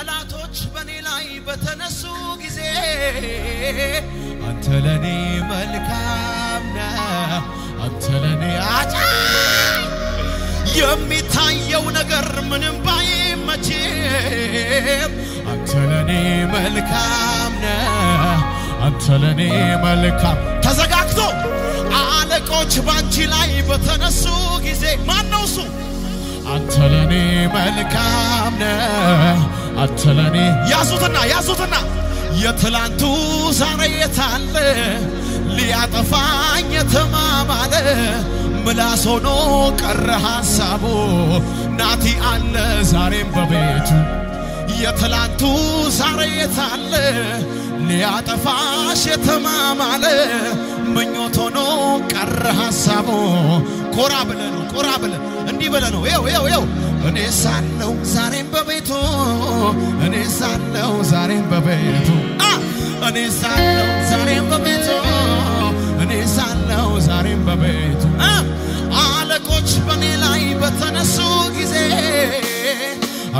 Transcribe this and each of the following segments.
ጠላቶች በኔ ላይ በተነሱ ጊዜ አንተ ለኔ መልካም ነህ አንተ ለኔ የሚታየው ነገር ምንም ባይመችም አንተ ለኔ መልካም ነህ አንተ ለኔ መልካም ተዘጋግቶ አለቆች ባንቺ ላይ በተነሱ ጊዜ ማን ነው እሱ አንተ ለኔ መልካም ነህ አንተ ለኔ ያዙትና የትላንቱ ዛሬ የታለ ሊያጠፋኝ የተማማለ ምላስ ሆኖ ቀረ ሐሳቡ ናቲ አለ ዛሬም በቤቱ የትላንቱ ዛሬ የታለ ሊያጠፋሽ የተማማለ ምኞት ሆኖ ቀረ ሐሳቡ ኮራ ብለን እንዲህ ብለን ነው ይው እኔ ሳለው ዛሬም በቤቱ እኔ ሳለው ዛሬም በቤቱ እኔ ሳለው ዛሬም በቤቱ እኔ ሳለው ዛሬም በቤቱ አለቆች በኔ ላይ በተነሱ ጊዜ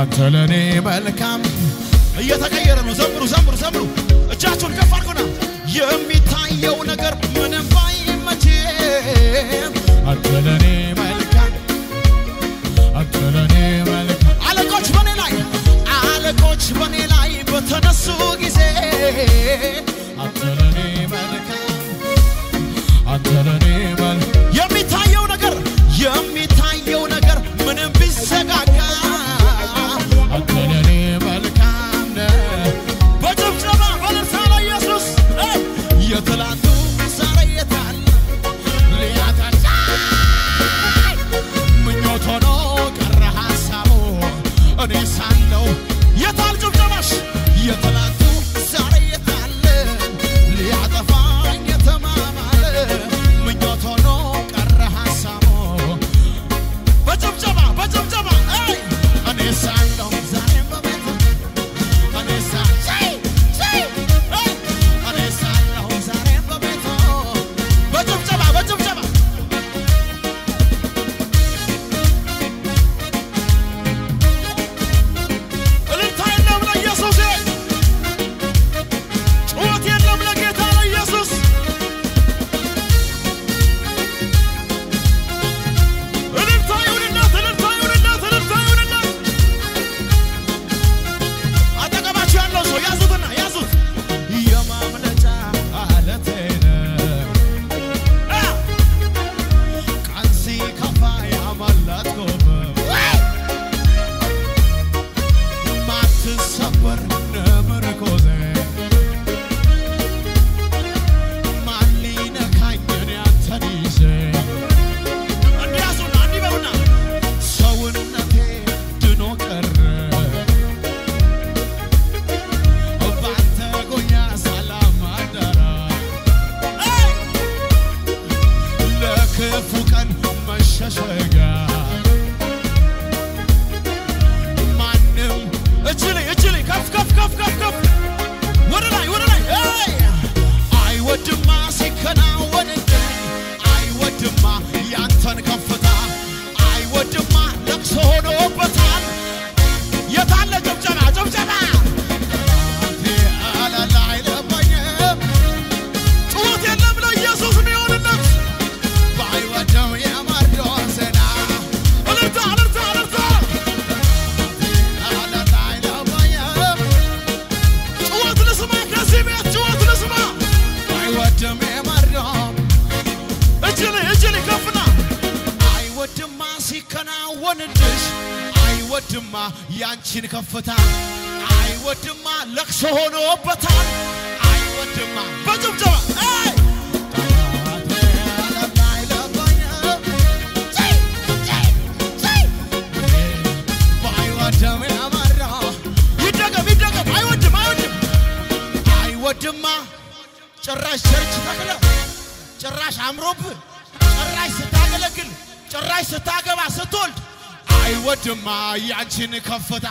አንተ ለኔ መልካም እየተቀየረ ነው ዘምሩ እጃችሁን ከፍ አድርጉና የሚታየው ነገር ምንም ባይመችም አንተ ለኔ መልካም አለቆች በኔ ላይ በተነሱ ጊዜ አንተ ለኔ መልካም የሚታየው ነገር ምንም ቢሰጋጋ አንተ ለኔ መልካም ነህ በጭብጨባ በልልታ ለኢየሱስ የትላንቱ ዛሬ የታለ ሊያጠፋ ምኞት ሆኖ ቀረ ሐሳቡ እኔ ሳለው የታል ጭብጨባሽ የትላንቱ ዛሬ የታለ ሊያጠፋኝ የተማማለ ምኞት ሆኖ ቀረ ሐሳቡ በጭብጨባ እኔ ሳለው ዛሬም በቤቱ እኔ ሳለው ዛሬም በቤቱ በጭብጨባ እልልታ የለም ለኢየሱስ ጩኸት የለም ለጌታ ለኢየሱስ እልልታ ይሁንለት አጠገባችሁ ያለው ሰው ያዙት የማምለጫ አለቴ ነህ ቀን ሲከፋ ያመለጥኩበት ማትሰበር ምርኮዜ ማን ሊነካኝ እኔ አንተን ይዤ እንዲህ በሉና ሰውነቴ ድኖ ቀረ ባንተ ጎኛ ሰላም አደረ ለክፉ ቀን መሸሸጊያ ማንም እጅሊ ከፍ ወደ ላይ አይወድማ ሲከናወንልኝ አይወድማ ያንተን ከፍታ አይወድማ ለቅሶ ሆኖበታል የታለ ጭብጨባ አላላይ ለባየም ጩኸት የለም ለኢየሱስ የሚሆንለት ባይወደው የማርዶን ዜና እልልታ አላላይ ለባየም ጩኸት ልስማ ከዚህ ቤት ጩኸት ልስማ አይወድም የማርዶን እጅሊ ከፍና አይወድማ ሲከናወንልሽ አይወድማ ያንቺን ከፍታ አይወድማ ለቅሶ ሆኖበታል አይወድማ በጭብጨባ ይደገም አይወድማ ጭራሽ ቸርች ተክለ ጭራሽ አምሮብህ ጭራሽ ስታገለግል ጭራሽ ስታገባ ስትወልድ አይወድማ ያንቺን ከፍታ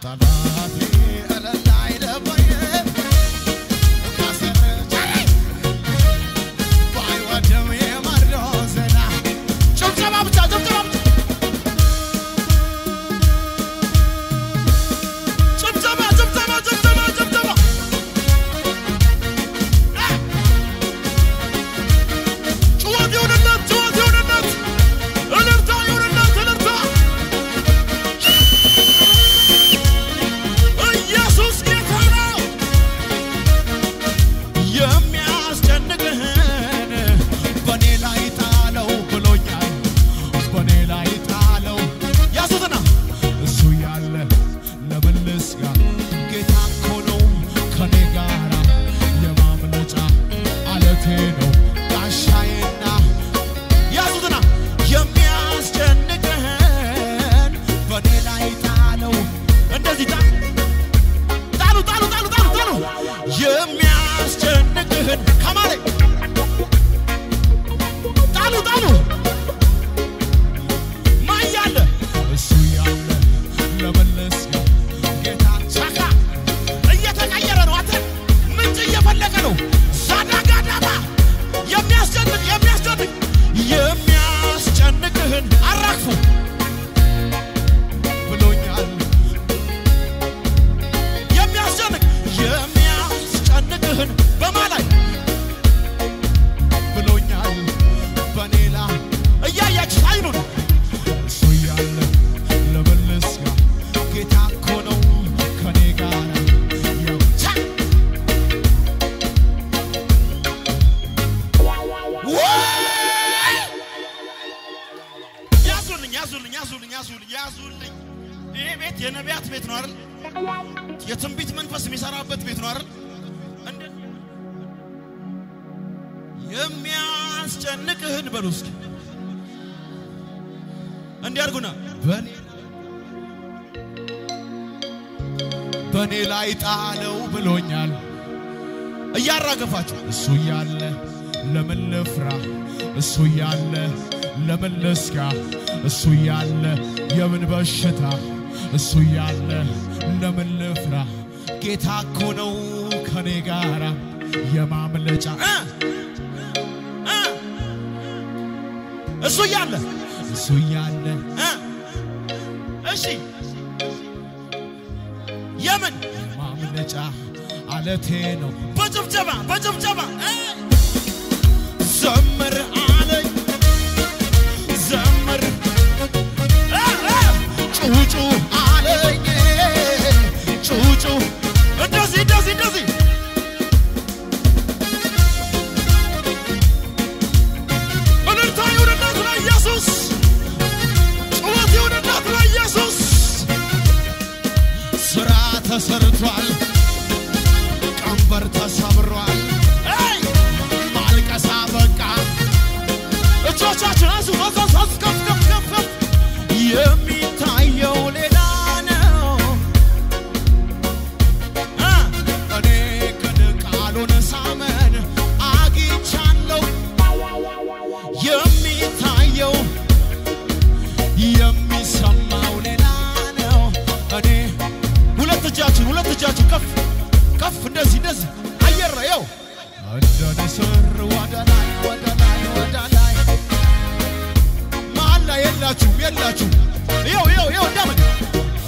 ጠላቴ አላላይ ለባየ ካሰረ ባይወድም የማርዶን ዜና ጭብጨባ ብቻ ጭብጨባ የትንቢት መንፈስ የሚሰራበት ቤት ነው አይደል? የሚያስጨንቅህን በሉ እስኪ እንዲያርጉና በኔ ላይ ጣለው ብሎኛል እያራገፋችሁ እሱ ያለ ለምን ልፍራ እሱ ያለ ለምን ልስጋ እሱ ያለ የምን በሽታ እሱ ያለ ለምን ልፍራ ጌታ እኮ ነው ከኔ ጋራ የማምለጫ እሱ ያለ እሺ የምን ማምለጫ አለቴ ነው በጭብጨባ ዘምር አለኝ ዘምር ጩጩ አለኝ ጩጩ እንደዚህ እልልታ ይሁንለት ለኢየሱስ ጩኸት ይሁንለት ለኢየሱስ ስራ ተሰርቷል ቀንበር ተሰብሯል ማልቀሳ በቃ እጆቻችን አንሱ ከፍ የሚታየው ሌላ ነው እኔ ግን ቃሉን ሳመን አግኝቻለሁ የሚታየው የሚሰማው ሌላ ነው እኔ ሁለት እጃችሁ ከፍ እንደዚህ አየር ነው እንደኔ ስር ወደ ላይ ማላ የላችሁ ይው እንደምን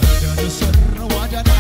እንደኔ ስር ወደ ላይ